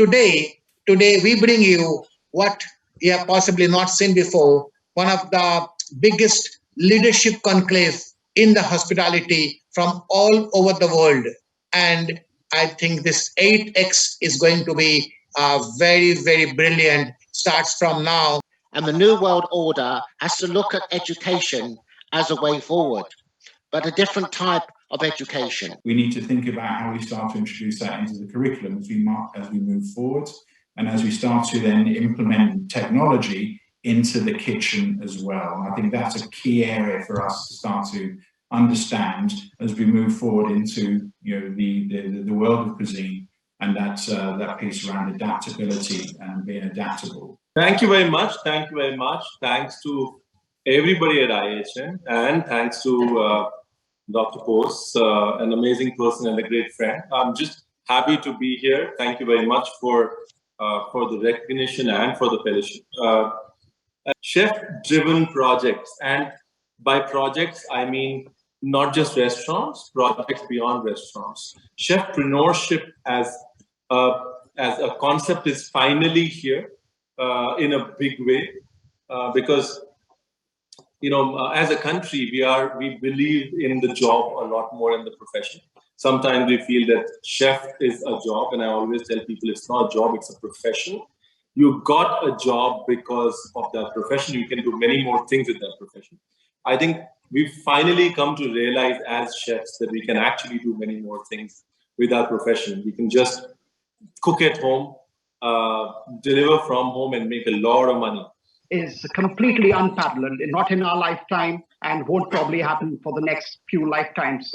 Today we bring you what you have possibly not seen before, one of the biggest leadership conclave in the hospitality from all over the world. And I think this 8X is going to be very, very brilliant, starts from now. And the New World Order has to look at education as a way forward, but a different type of education. We need to think about how we start to introduce that into the curriculum as we move forward, and as we start to then implement technology into the kitchen as well. And I think that's a key area for us to start to understand as we move forward into the world of cuisine, and that piece around adaptability and being adaptable. Thank you very much. Thank you very much. Thanks to everybody at IIHM, and thanks to Dr. Bose, an amazing person and a great friend. I'm just happy to be here. Thank you very much for the recognition and for the fellowship. Chef-driven projects, and by projects I mean not just restaurants, projects beyond restaurants. Chefpreneurship as a concept is finally here in a big way, because as a country, we believe in the job a lot more than the profession. Sometimes we feel that chef is a job, and I always tell people it's not a job, it's a profession. You got a job because of that profession. You can do many more things with that profession. I think we've finally come to realize as chefs that we can actually do many more things with our profession. We can just cook at home, deliver from home, and make a lot of money. Is completely unparalleled, not in our lifetime, and won't probably happen for the next few lifetimes,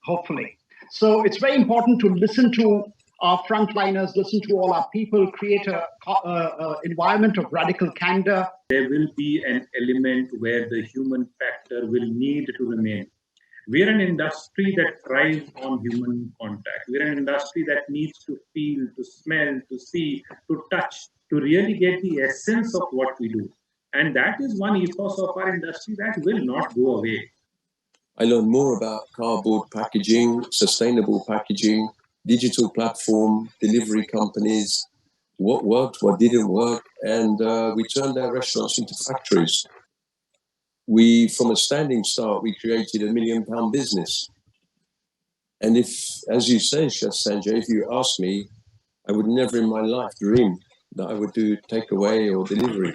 hopefully. So it's very important to listen to our frontliners, listen to all our people, create a environment of radical candor. There will be an element where the human factor will need to remain. We're an industry that thrives on human contact. We're an industry that needs to feel, to smell, to see, to touch, to really get the essence of what we do. And that is one ethos of our industry that will not go away. I learned more about cardboard packaging, sustainable packaging, digital platform, delivery companies, what worked, what didn't work, and we turned our restaurants into factories. From a standing start, we created a £1 million business. And if, as you say, Chef Sanjay, if you ask me, I would never in my life dream that I would do takeaway or delivery.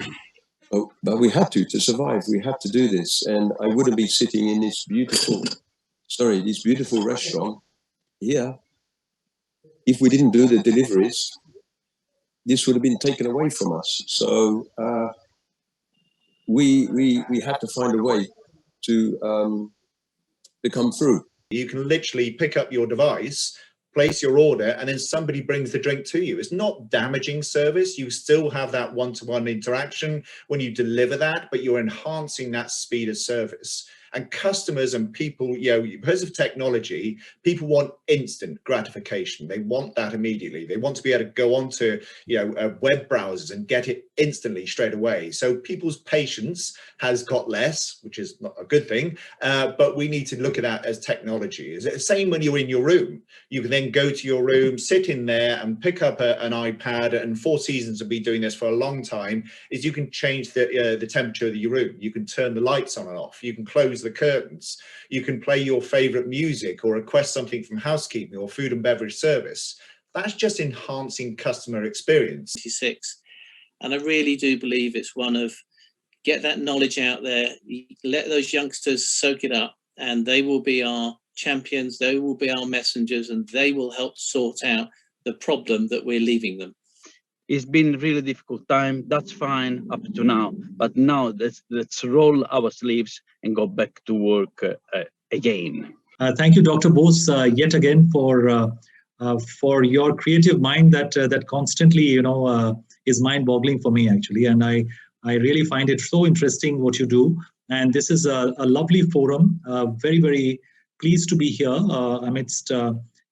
But we had to survive. We had to do this. And I wouldn't be sitting in this beautiful restaurant here if we didn't do the deliveries. This would have been taken away from us. So we had to find a way to come through. You can literally pick up your device, place your order, and then somebody brings the drink to you. It's not damaging service. You still have that one-to-one interaction when you deliver that, but you're enhancing that speed of service. And customers and people, because of technology, people want instant gratification. They want that immediately. They want to be able to go onto, web browsers and get it instantly straight away. So people's patience has got less, which is not a good thing. But we need to look at that as technology. It's the same when you're in your room. You can then go to your room, sit in there and pick up an iPad, and Four Seasons have been doing this for a long time, is you can change the temperature of your room. You can turn the lights on and off. You can close the curtains. You can play your favorite music or request something from housekeeping or food and beverage service. That's just enhancing customer experience. And I really do believe it's one of get that knowledge out there, let those youngsters soak it up, and they will be our champions, they will be our messengers, and they will help sort out the problem that we're leaving them. It's been a really difficult time. That's fine up to now. But now let's roll our sleeves and go back to work again. Thank you, Dr. Bose, yet again for your creative mind that constantly, is mind-boggling for me, actually. And I really find it so interesting what you do. And this is a lovely forum. Very, very pleased to be here amidst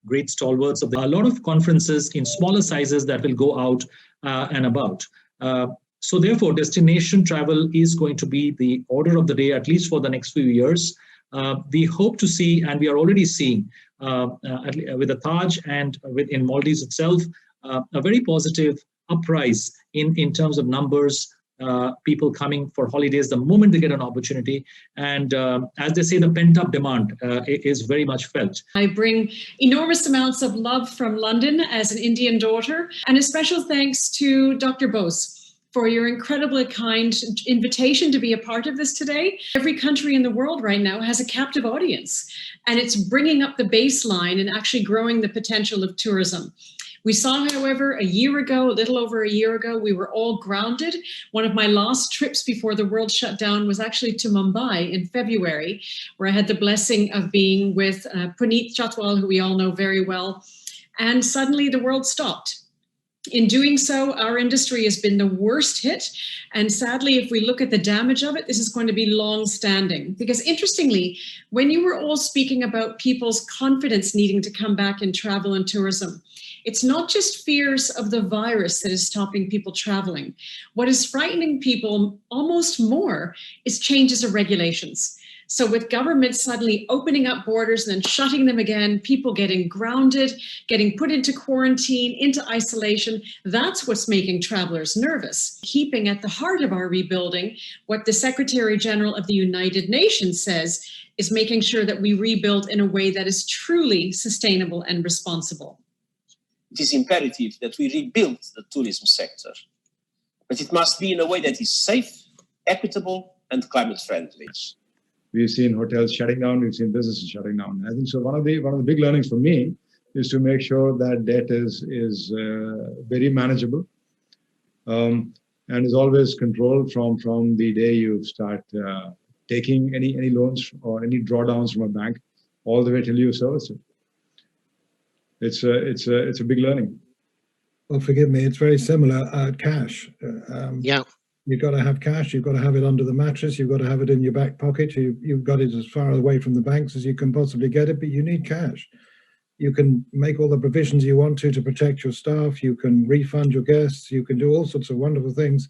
great stalwarts of a lot of conferences in smaller sizes that will go out and about. So therefore, destination travel is going to be the order of the day, at least for the next few years. We hope to see, and we are already seeing with the Taj and in Maldives itself, a very positive uprise in terms of numbers, people coming for holidays the moment they get an opportunity. And as they say, the pent-up demand is very much felt. I bring enormous amounts of love from London as an Indian daughter, and a special thanks to Dr. Bose for your incredibly kind invitation to be a part of this today. Every country in the world right now has a captive audience, and it's bringing up the baseline and actually growing the potential of tourism. We saw, however, a little over a year ago, we were all grounded. One of my last trips before the world shut down was actually to Mumbai in February, where I had the blessing of being with Puneet Chatwal, who we all know very well. And suddenly the world stopped. In doing so, our industry has been the worst hit. And sadly, if we look at the damage of it, this is going to be long-standing. Because interestingly, when you were all speaking about people's confidence needing to come back in travel and tourism, it's not just fears of the virus that is stopping people traveling. What is frightening people almost more is changes of regulations. So with governments suddenly opening up borders and then shutting them again, people getting grounded, getting put into quarantine, into isolation, that's what's making travelers nervous. Keeping at the heart of our rebuilding, what the Secretary General of the United Nations says is making sure that we rebuild in a way that is truly sustainable and responsible. It is imperative that we rebuild the tourism sector, but it must be in a way that is safe, equitable, and climate friendly. We've seen hotels shutting down. We've seen businesses shutting down. I think so. One of the big learnings for me is to make sure that debt is very manageable, and is always controlled from the day you start taking any loans or any drawdowns from a bank, all the way till you service it. It's a big learning. Well, forgive me. It's very similar. Cash. Yeah. You've got to have cash. You've got to have it under the mattress. You've got to have it in your back pocket. You've got it as far away from the banks as you can possibly get it, but you need cash. You can make all the provisions you want to protect your staff. You can refund your guests. You can do all sorts of wonderful things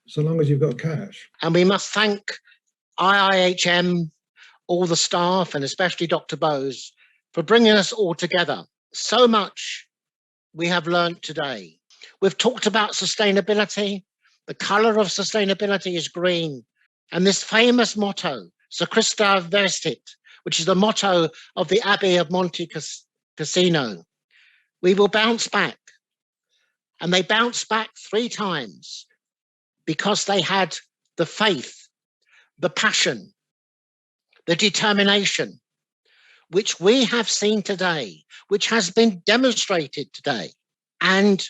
so long as you've got cash. And we must thank IIHM, all the staff, and especially Dr. Bose, for bringing us all together. So much we have learned today. We've talked about sustainability. The color of sustainability is green. And this famous motto, "Se Christa Vestit," which is the motto of the Abbey of Monte Cassino, we will bounce back. And they bounced back 3 times because they had the faith, the passion, the determination, which we have seen today, which has been demonstrated today. And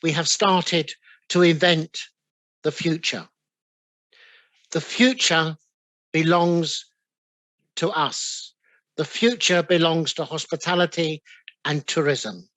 we have started to invent the future. The future belongs to us. The future belongs to hospitality and tourism.